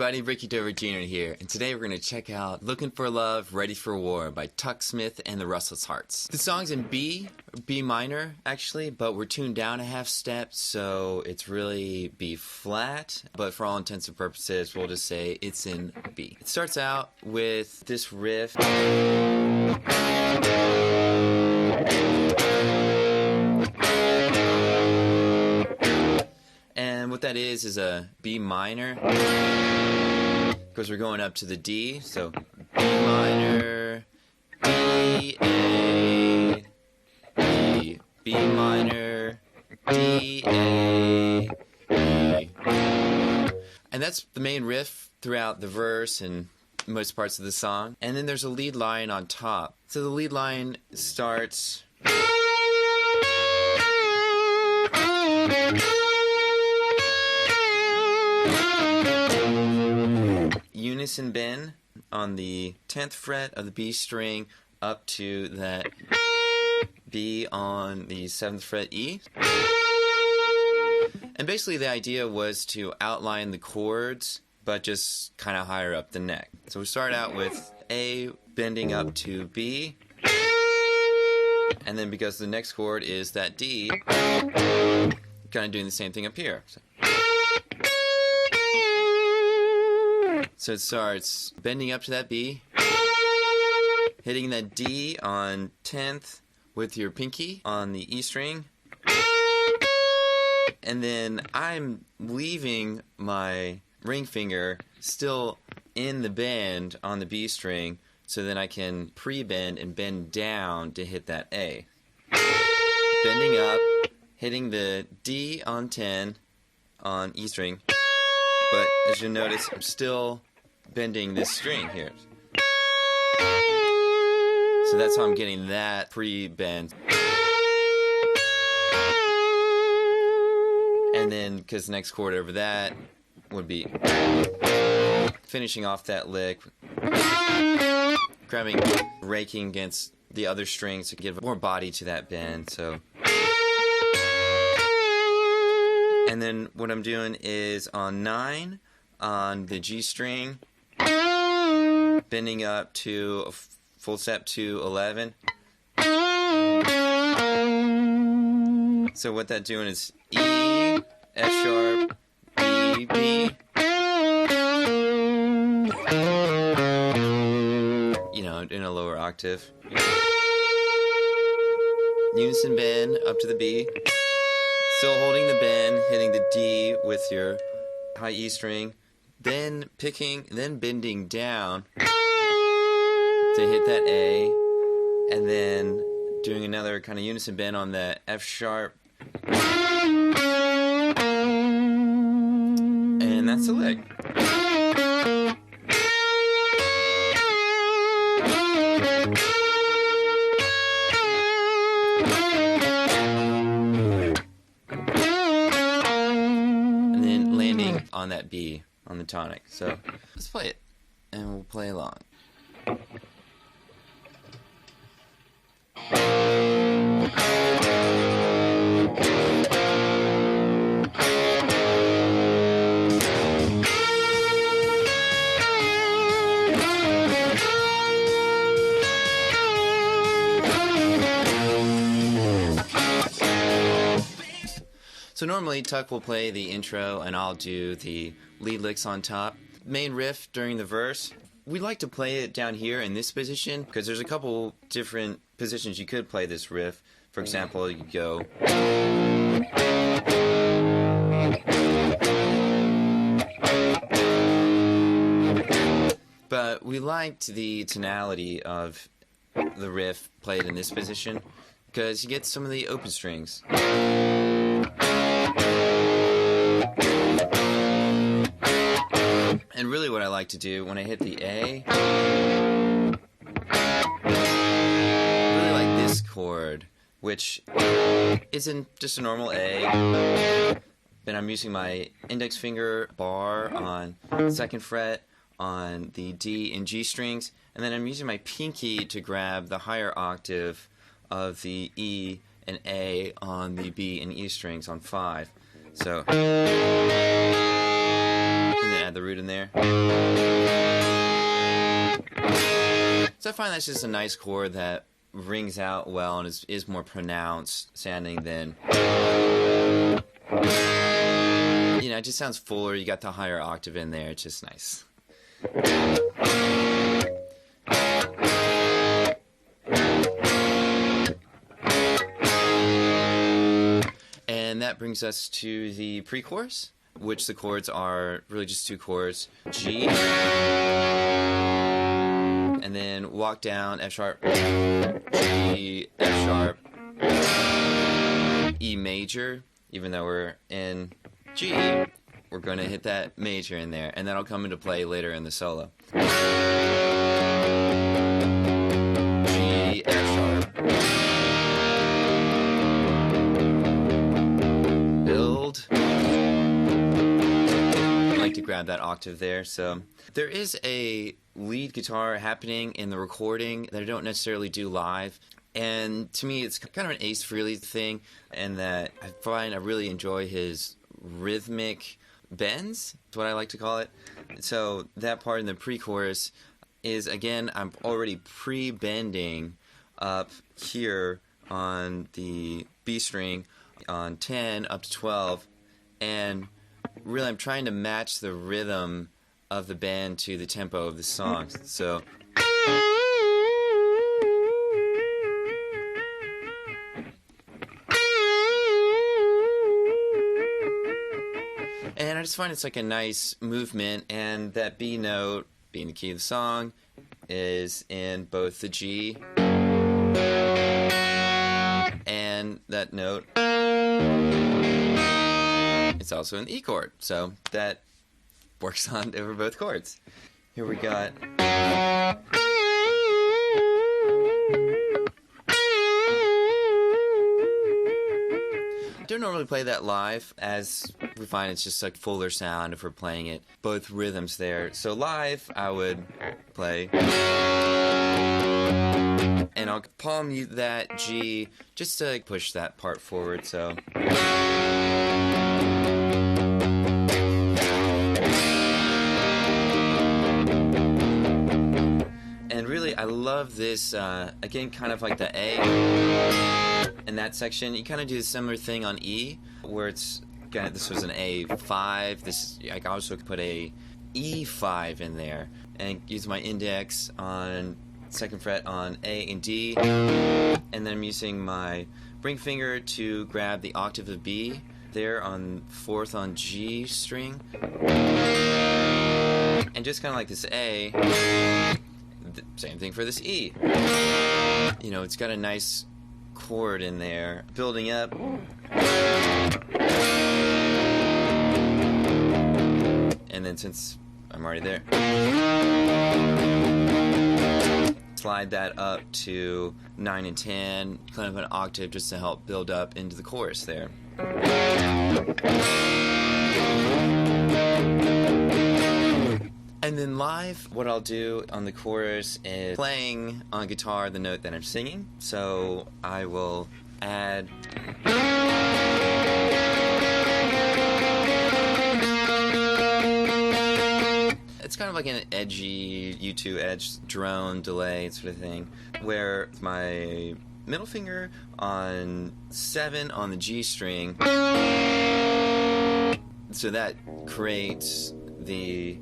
everybody, Ricky Dover Jr. here, and today we're going to check out Looking for Love, Ready for War by Tuck Smith and the Restless Hearts. The song's in B minor, actually, but we're tuned down a half step, so it's really B flat, but for all intents and purposes, we'll just say it's in B. It starts out with this riff. And what that is a B minor, because we're going up to the D, so B minor, B, A, B, B minor, D, A, E. And that's the main riff throughout the verse and most parts of the song. And then there's a lead line on top. So the lead line starts... unison bend on the 10th fret of the B string up to that B on the 7th fret E. And basically the idea was to outline the chords, but just kind of higher up the neck. So we start out with A bending up to B, and then because the next chord is that D, kind of doing the same thing up here. So it starts bending up to that B, hitting that D on 10th with your pinky on the E string, and then I'm leaving my ring finger still in the bend on the B string, so then I can pre-bend and bend down to hit that A. Bending up, hitting the D on 10 on E string, but as you'll notice, I'm still bending this string here. So that's how I'm getting that pre-bend. And then, because the next chord over that would be finishing off that lick, grabbing, raking against the other strings to give more body to that bend. So, and then what I'm doing is on 9 on the G string, bending up to a full step to 11. So what that's doing is E, F sharp, B, B. You know, in a lower octave. Unison bend up to the B. Still holding the bend, hitting the D with your high E string. Then bending down to hit that A, and then doing another kind of unison bend on the F sharp, and that's the lick. And then landing on that B on the tonic. So let's play it, and we'll play along. So normally Tuck will play the intro and I'll do the lead licks on top. Main riff during the verse, we like to play it down here in this position because there's a couple different positions you could play this riff. For example, you go... But we liked the tonality of the riff played in this position because you get some of the open strings. And really what I like to do when I hit the A, really like this chord, which isn't just a normal A. Then I'm using my index finger bar on 2nd fret on the D and G strings, and then I'm using my pinky to grab the higher octave of the E and A on the B and E strings on 5. So And then add the root in there. So I find that's just a nice chord that rings out well and is more pronounced sounding than, you know, it just sounds fuller. You got the higher octave in there. It's just nice. And that brings us to the pre-chorus, which the chords are really just two chords, G, and then walk down, F sharp, G, F sharp, E major. Even though we're in G, we're going to hit that major in there, and that'll come into play later in the solo. G, F sharp, build. I like to grab that octave there. So there is a lead guitar happening in the recording that I don't necessarily do live. And to me, it's kind of an Ace Frehley thing, and that I find I really enjoy his rhythmic bends, is what I like to call it. So that part in the pre-chorus is, again, I'm already pre-bending up here on the B string on 10 up to 12, and really I'm trying to match the rhythm of the bend to the tempo of the song. So and I just find it's like a nice movement, and that B note, being the key of the song, is in both the G and that note. It's also in the E chord, so that works on over both chords. Here we got. I don't normally play that live, as we find it's just like fuller sound if we're playing it, both rhythms there. So live, I would play, and I'll palm mute that G just to push that part forward. So. And really, I love this, again, kind of like the A in that section. You kind of do a similar thing on E, where it's, again, this was an A5. This, I also put a E5 in there, and use my index on 2nd fret on A and D, and then I'm using my ring finger to grab the octave of B there on 4th on G string, and just kind of like this A. Same thing for this E. You know, it's got a nice chord in there, building up. And then since I'm already there, slide that up to 9 and 10, kind of an octave just to help build up into the chorus there. And then live, what I'll do on the chorus is playing on guitar the note that I'm singing. So I will add. It's kind of like an edgy U2 edge drone delay sort of thing, where my middle finger on 7 on the G string, so that creates the.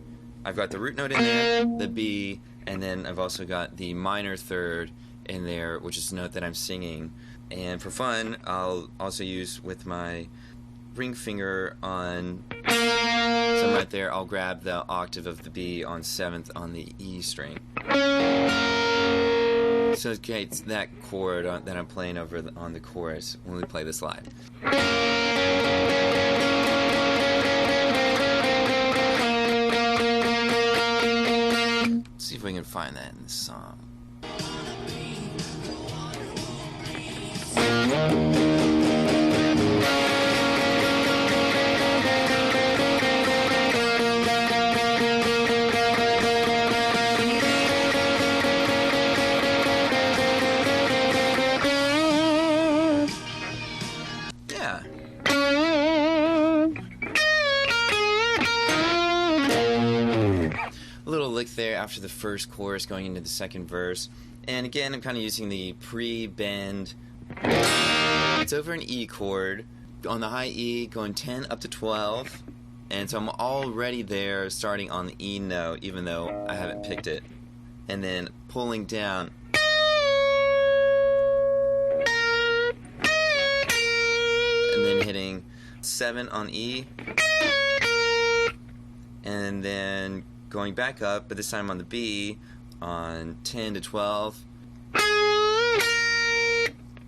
I've got the root note in there, the B, and then I've also got the minor third in there, which is the note that I'm singing. And for fun, I'll also use with my ring finger on, so right there, I'll grab the octave of the B on 7th on the E string. So it creates that chord that I'm playing over on the chorus when we play this live. See if we can find that in this song. Yeah. after the first chorus going into the second verse. And again, I'm kind of using the pre-bend. It's over an E chord. On the high E, going 10 up to 12. And so I'm already there, starting on the E note, even though I haven't picked it. And then pulling down. And then hitting 7 on E. And then going back up, but this time on the B, on 10 to 12.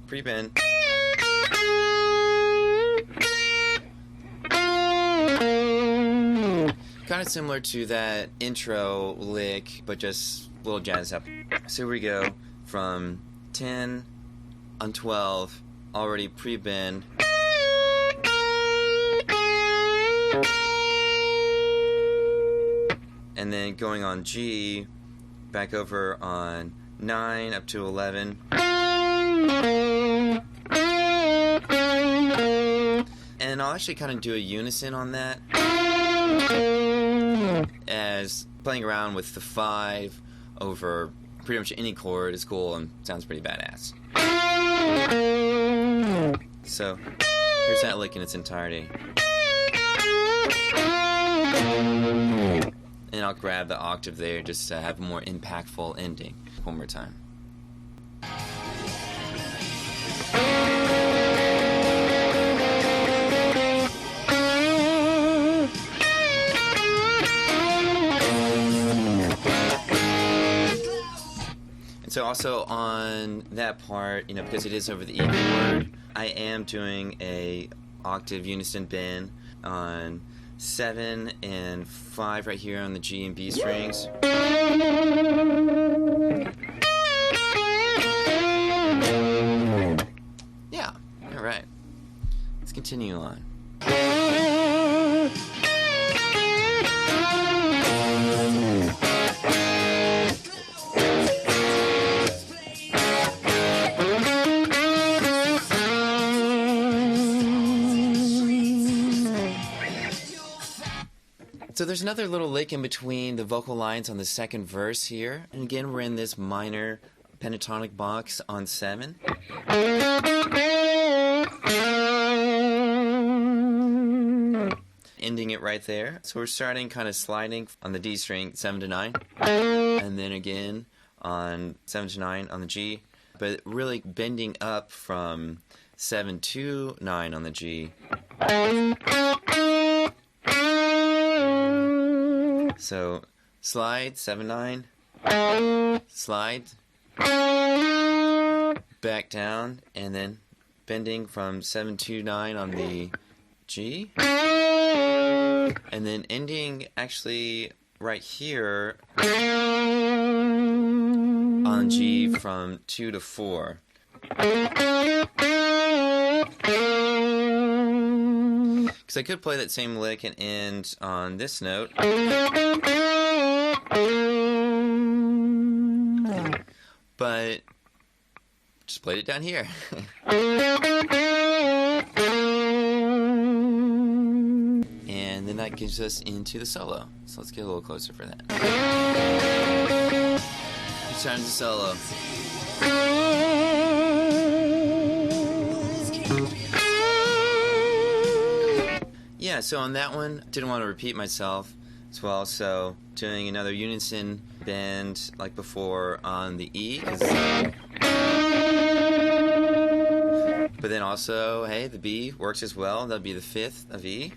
Pre-bend. Kind of similar to that intro lick, but just a little jazz up. So here we go, from 10 on 12, already pre-bend. And then going on G, back over on 9 up to 11. And I'll actually kind of do a unison on that, as playing around with the 5 over pretty much any chord is cool and sounds pretty badass. So here's that lick in its entirety. And I'll grab the octave there just to have a more impactful ending. One more time. So also on that part, because it is over the E chord, I am doing a octave unison bend on 7 and 5 right here on the G and B strings. Yeah, alright. Let's continue on. So there's another little lick in between the vocal lines on the second verse here. And again, we're in this minor pentatonic box on 7. Ending it right there. So we're starting kind of sliding on the D string, 7 to 9. And then again on 7 to 9 on the G. But really bending up from 7 to 9 on the G. So, slide, 7, 9, slide, back down, and then bending from 7 to 9 on the G, and then ending actually right here on G from 2 to 4. Because I could play that same lick and end on this note. But just played it down here. And then that gives us into the solo. So let's get a little closer for that. Each time the solo. Yeah, so on that one, didn't want to repeat myself as well, so doing another unison bend like before on the E. But then also, hey, the B works as well. That'll be the 5th of E.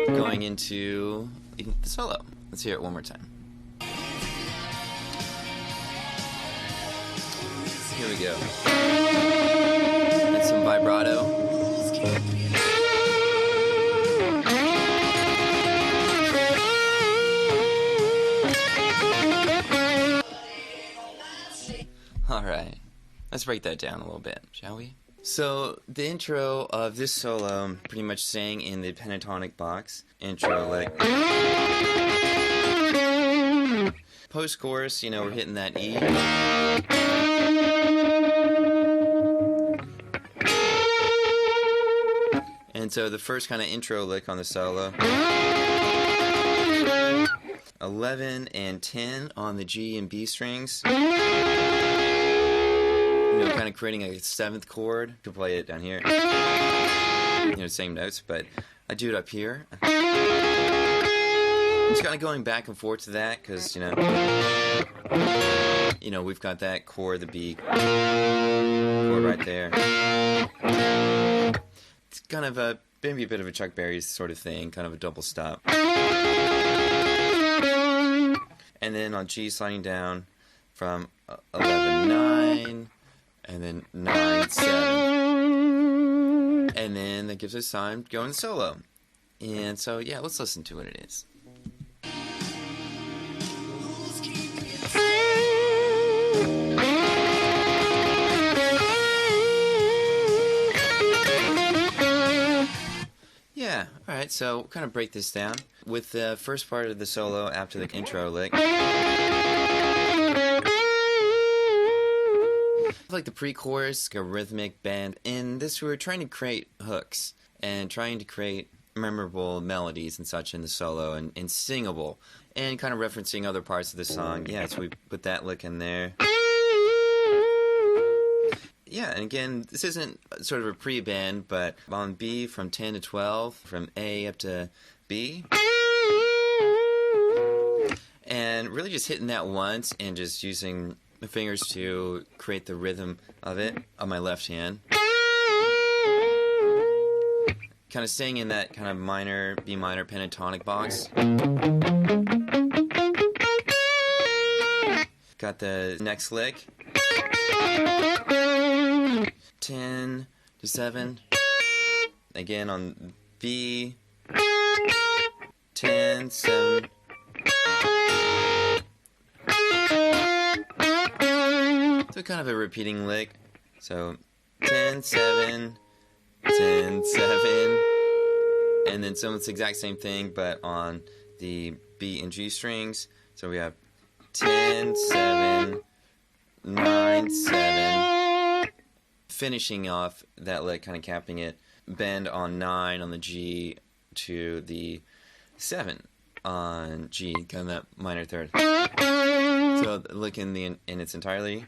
Going into the solo. Let's hear it one more time. Here we go. And some vibrato. Alright, let's break that down a little bit, shall we? So, the intro of this solo, I'm pretty much sang in the pentatonic box. Intro, like... Post-chorus, we're hitting that E. And so the first kind of intro lick on the solo. A 11 and 10 on the G and B strings. Kind of creating a 7th chord. Could play it down here. Same notes, but I do it up here. Just kind of going back and forth to that, because we've got that chord, the B chord right there. It's kind of maybe a bit of a Chuck Berry sort of thing, kind of a double stop. And then on G, sliding down from 11-9, and then 9-7. And then that gives us time going solo. And so, yeah, let's listen to what it is. Yeah, alright, so we'll kind of break this down. With the first part of the solo after the intro lick, like the pre-chorus, a rhythmic bend. In this, we were trying to create hooks and trying to create memorable melodies and such in the solo and singable, and kind of referencing other parts of the song. Yeah, so we put that lick in there. Yeah, and again, this isn't sort of a pre-bend, but on B from 10 to 12, from A up to B. And really just hitting that once and just using the fingers to create the rhythm of it on my left hand. Kind of staying in that kind of minor, B minor pentatonic box. Got the next lick. 10 to 7. Again on B. 10, 7. So kind of a repeating lick. So 10, 7, 10, 7. And then so it's the exact same thing, but on the B and G strings. So we have 10, 7, 9, 7. Finishing off that lick, kind of capping it. Bend on 9 on the G to the 7 on G, kind of that minor third. So the lick in its entirety.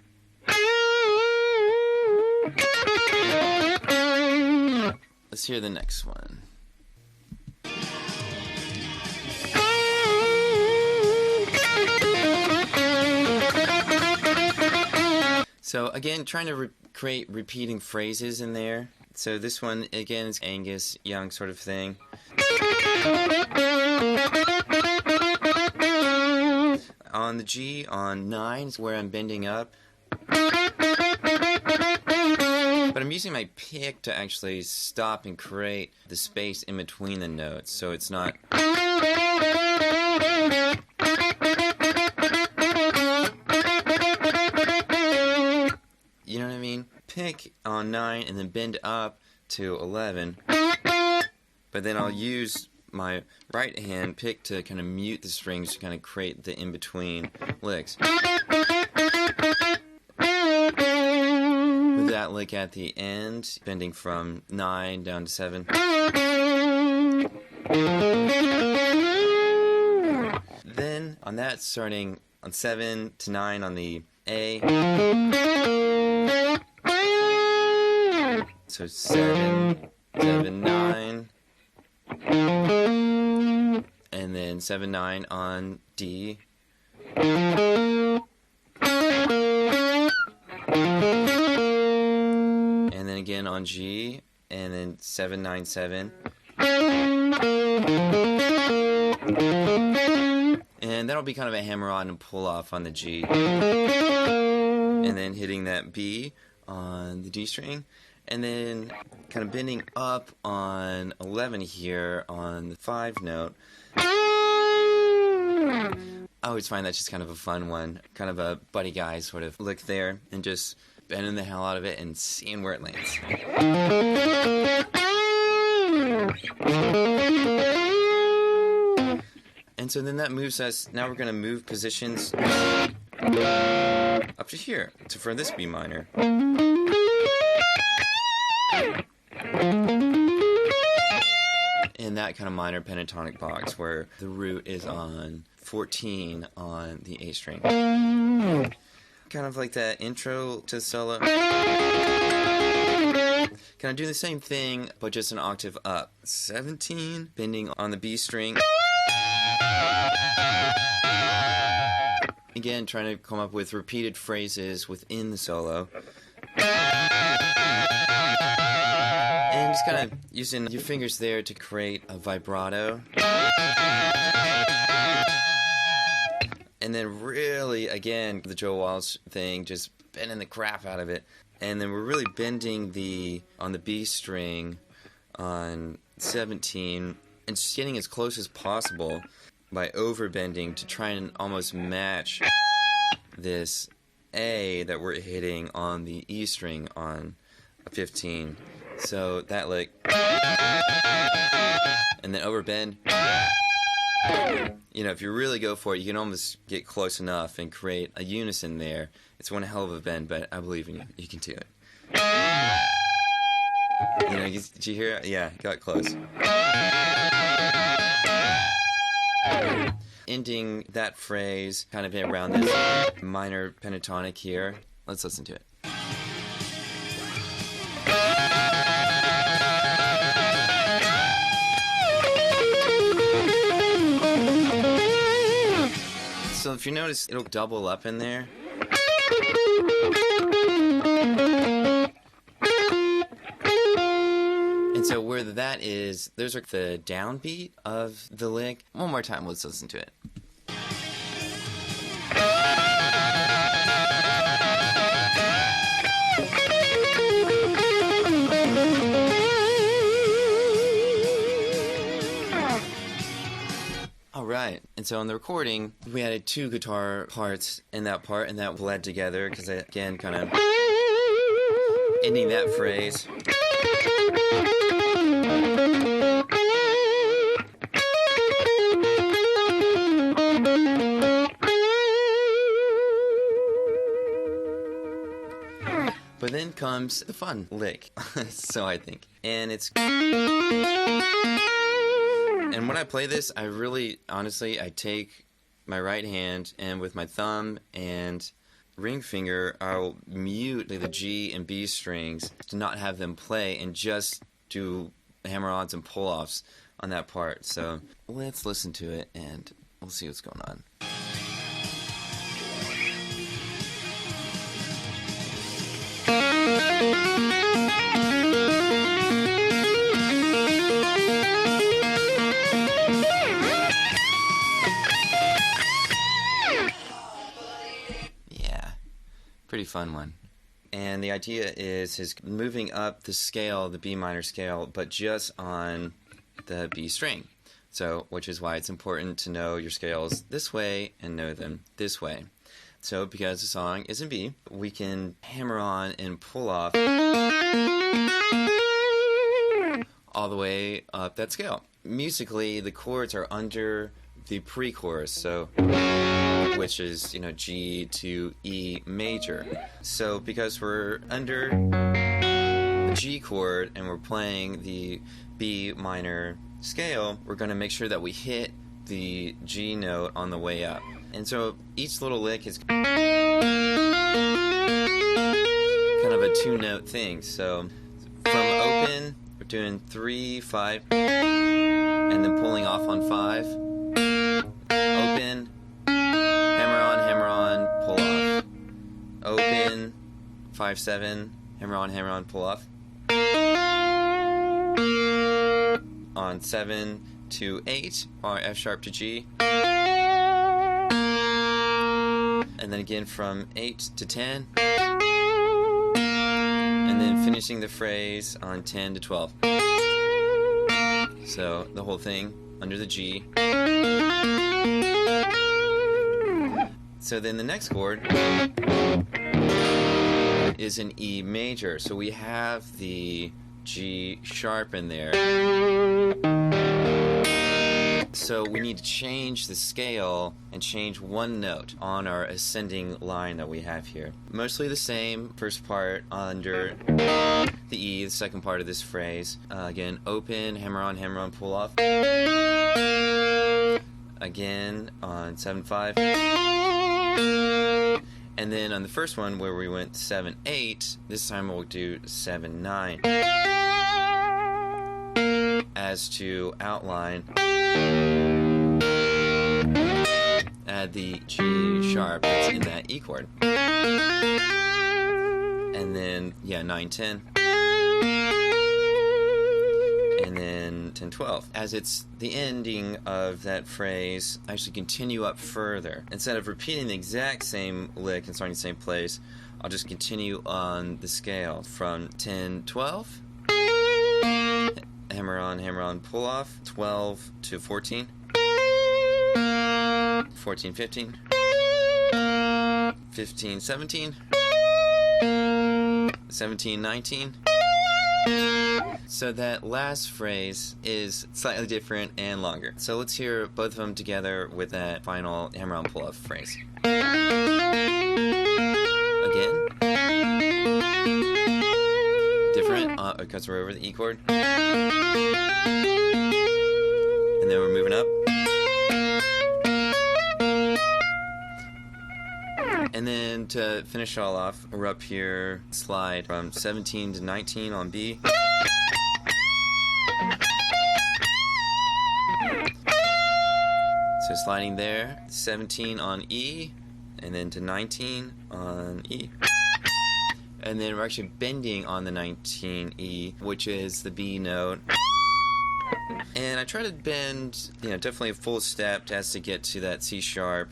Let's hear the next one. So again, trying to create repeating phrases in there. So this one, again, is Angus Young sort of thing. On the G, on 9 is where I'm bending up. But I'm using my pick to actually stop and create the space in between the notes, so it's not... You know what I mean? Pick on 9 and then bend up to 11. But then I'll use my right hand pick to kind of mute the strings to kind of create the in-between licks. With that lick at the end, bending from 9 down to 7. Then, on that, starting on 7 to 9 on the A. So 7, 7, 9. And then 7, 9 on D. And then again on G. And then 7, 9, 7. And that'll be kind of a hammer on and pull off on the G. And then hitting that B on the D string. And then kind of bending up on 11 here on the 5 note. I always find that's just kind of a fun one. Kind of a buddy guy sort of lick there. And just bending the hell out of it and seeing where it lands. And so then that moves us, now we're going to move positions up to here, for this B minor. In that kind of minor pentatonic box where the root is on 14 on the A string. Kind of like that intro to the solo. Can I do the same thing, but just an octave up? 17, bending on the B string. Again, trying to come up with repeated phrases within the solo. And just kind of using your fingers there to create a vibrato. And then really, again, the Joe Walsh thing, just bending the crap out of it. And then we're really bending on the B string on 17 and just getting as close as possible by overbending to try and almost match this A that we're hitting on the E string on 15. So that lick, and then overbend. You know, if you really go for it, you can almost get close enough and create a unison there. It's one hell of a bend, but I believe in you. You can do it. You know, did you hear it? Yeah, got close. Ending that phrase kind of around this minor pentatonic here. Let's listen to it. So if you notice, it'll double up in there. And so where that is, those are the downbeat of the lick. One more time, let's listen to it. Alright, and so on the recording, we added 2 guitar parts in that part, and that bled together, because again, kind of ending that phrase. But then comes the fun lick, so I think. And it's... And when I play this, I really, honestly, I take my right hand and with my thumb and ring finger, I'll mute the G and B strings to not have them play and just do hammer-ons and pull-offs on that part. So let's listen to it and we'll see what's going on. Pretty fun one. And the idea is moving up the scale, the B minor scale, but just on the B string. So, which is why it's important to know your scales this way and know them this way. So, because the song is in B, we can hammer on and pull off all the way up that scale. Musically, the chords are under the pre-chorus, so which is, you know, G to E major. So because we're under the G chord and we're playing the B minor scale, we're going to make sure that we hit the G note on the way up. And so each little lick is kind of a 2-note thing. So from open, we're doing 3, 5, and then pulling off on 5. Open, hammer on, pull off. Open, 5, 7, hammer on, pull off. On 7 to 8, or F sharp to G. And then again from 8 to 10. And then finishing the phrase on 10 to 12. So the whole thing under the G. So then the next chord is an E major. So we have the G sharp in there. So we need to change the scale and change one note on our ascending line that we have here. Mostly the same. First part under the E, the second part of this phrase. Again, open, hammer on, pull off. again on 7-5. And then on the first one where we went 7-8, this time we'll do 7-9. As to outline, add the G sharp that's in that E chord. And then, 9-10. And then 10-12. As it's the ending of that phrase, I actually continue up further. Instead of repeating the exact same lick and starting the same place, I'll just continue on the scale from 10-12, hammer on, pull off, 12 to 14, 14-15, 15-17, 17-19. So that last phrase is slightly different and longer. So let's hear both of them together with that final hammer-on pull-off phrase. Again. Different, because we're over the E chord. And then we're moving up. And then to finish it all off, we're up here, slide from 17 to 19 on B. So sliding there, 17 on E, and then to 19 on E. And then we're actually bending on the 19 E, which is the B note. And I try to bend, definitely a full step as to get to that C sharp.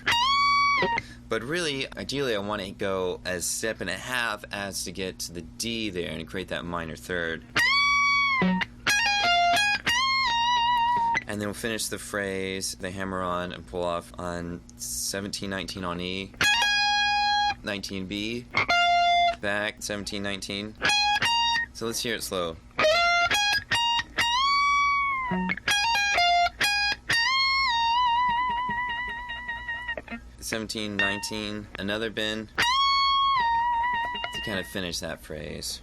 But really, ideally, I want to go a step and a half as to get to the D there and create that minor third. And then we'll finish the phrase, the hammer on and pull off on 17-19 on E, 19B, back, 17-19. So let's hear it slow. Seventeen, 19, another bend to kind of finish that phrase.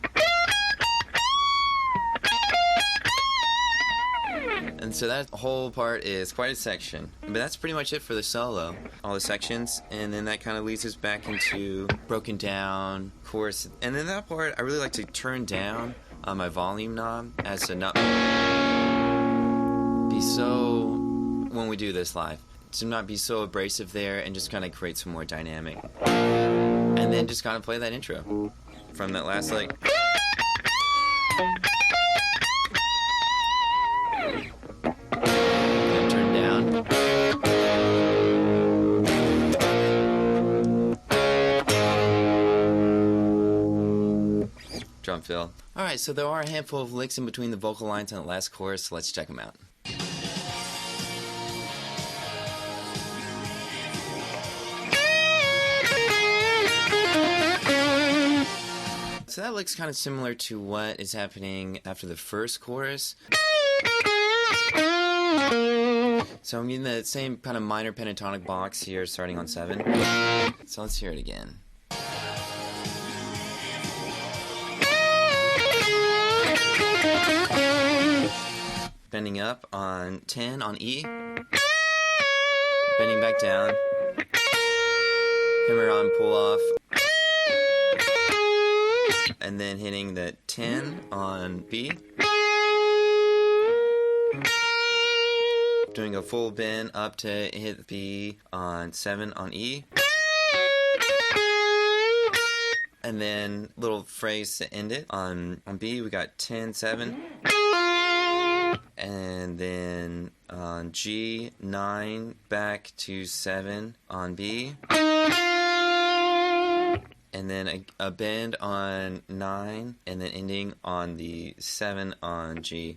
And so that whole part is quite a section. But that's pretty much it for the solo. All the sections, and then that kind of leads us back into broken down chorus. And then that part, I really like to turn down on my volume knob as to not be so, when we do this live, to not be so abrasive there and just kind of create some more dynamic. And then just kind of play that intro from that last lick. Then turn down. Drum fill. Alright, so there are a handful of licks in between the vocal lines on the last chorus, so let's check them out. So that looks kind of similar to what is happening after the first chorus. So I'm in the same kind of minor pentatonic box here, starting on 7. So let's hear it again. Bending up on 10 on E. Bending back down. Hammer on, pull off. And then hitting the 10 on B. Doing a full bend up to hit B on 7 on E. And then little phrase to end it. On B we got 10, 7. And then on G, 9 back to 7 on B. And then a bend on 9, and then ending on the 7 on G.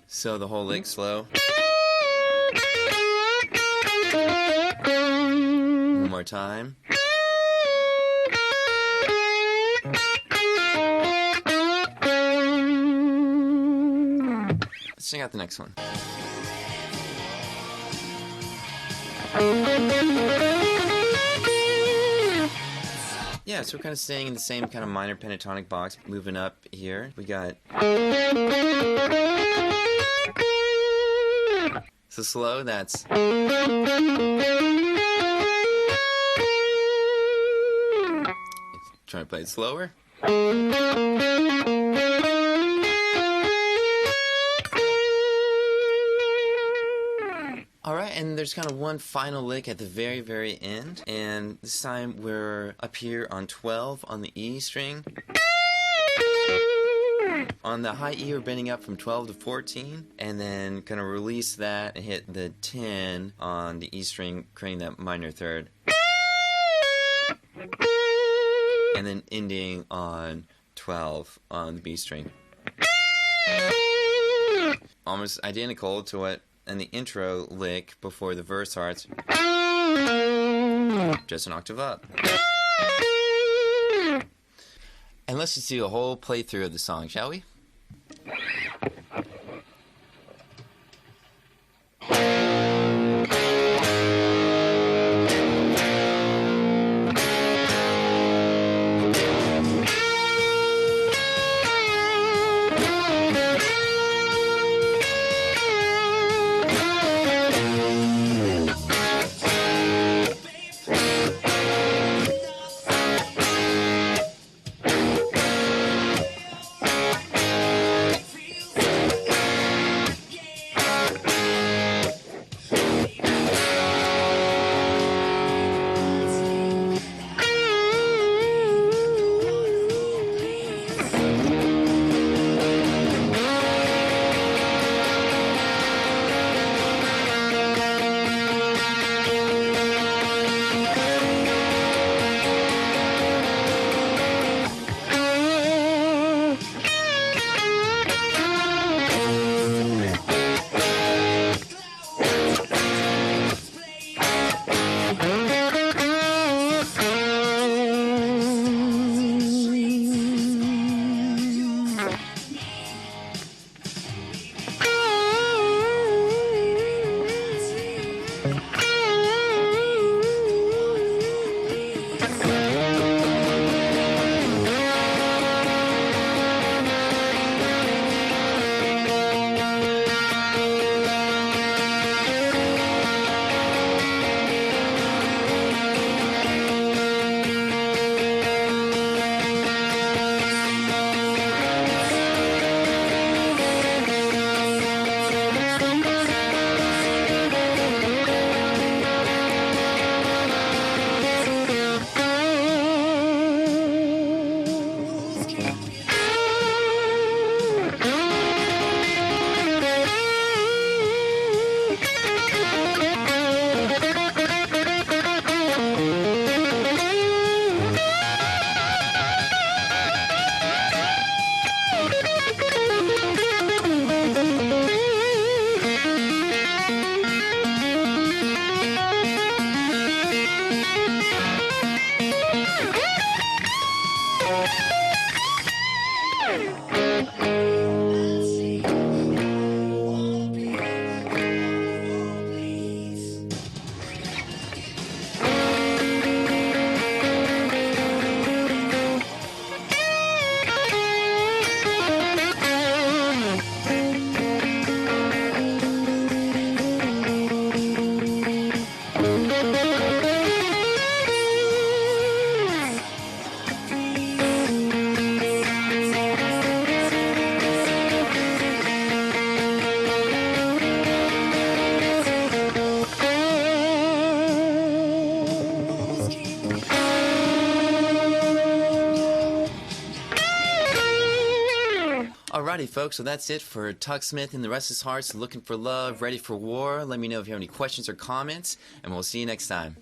So the whole lick slow. One more time. Let's sing out the next one. Yeah, so we're kind of staying in the same kind of minor pentatonic box, moving up here. We got So slow, that's... Trying to play it slower. Alright, and there's kind of one final lick at the very, very end. And this time we're up here on 12 on the E string. On the high E, we're bending up from 12 to 14, and then kind of release that and hit the 10 on the E string, creating that minor third. And then ending on 12 on the B string. Almost identical to what in the intro lick before the verse starts. Just an octave up. And let's just do a whole playthrough of the song, shall we? Alrighty, folks, so that's it for Tuck Smith and the Restless Hearts, Looking for Love, Ready for War. Let me know if you have any questions or comments, and we'll see you next time.